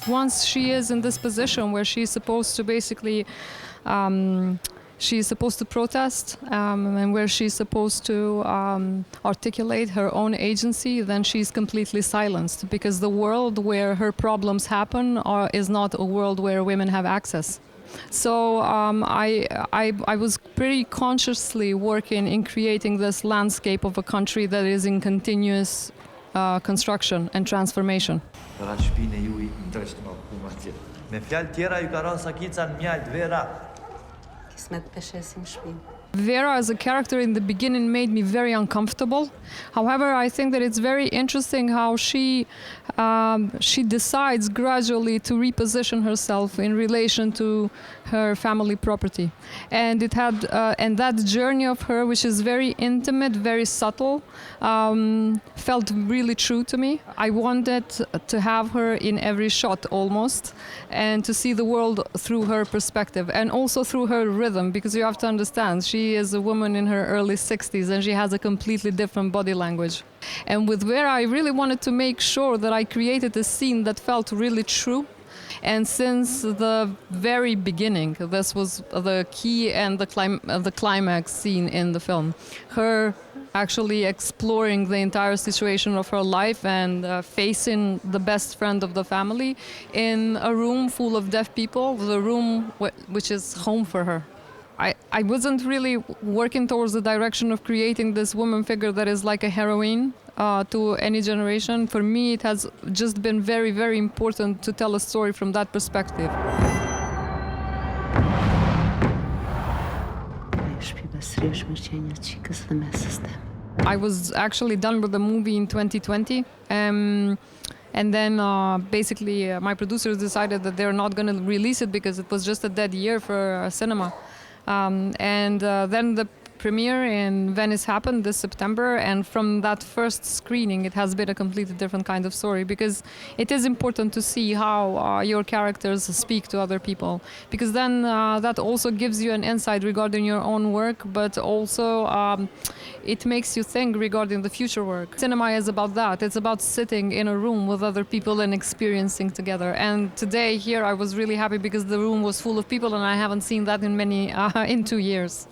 Once she is in this position where she's supposed to basically, she's supposed to protest and where she's supposed to articulate her own agency, then she's completely silenced because the world where her problems happen is not a world where women have access. So I was pretty consciously working in creating this landscape of a country that is in continuous construction and transformation. VERA as a character in the beginning made me very uncomfortable. However, I think that it's very interesting how she decides gradually to reposition herself in relation to her family property. And it had and that journey of her, which is very intimate, very subtle, felt really true to me. I wanted to have her in every shot almost, and to see the world through her perspective and also through her rhythm, because you have to understand, she is a woman in her early 60s and she has a completely different body language. And with Vera, I really wanted to make sure that I created a scene that felt really true. And since the very beginning, this was the key and the climax scene in the film. Her actually exploring the entire situation of her life and facing the best friend of the family in a room full of deaf people, the room which is home for her. I wasn't really working towards the direction of creating this woman figure that is like a heroine to any generation. For me, it has just been very, very important to tell a story from that perspective. I was actually done with the movie in 2020. And then basically my producers decided that they're not going to release it because it was just a dead year for cinema. Then the premiere in Venice happened this September, and from that first screening it has been a completely different kind of story, because it is important to see how your characters speak to other people, because then that also gives you an insight regarding your own work, but also it makes you think regarding the future work. Cinema is about that. It's about sitting in a room with other people and experiencing together. And today here I was really happy because the room was full of people, and I haven't seen that in 2 years.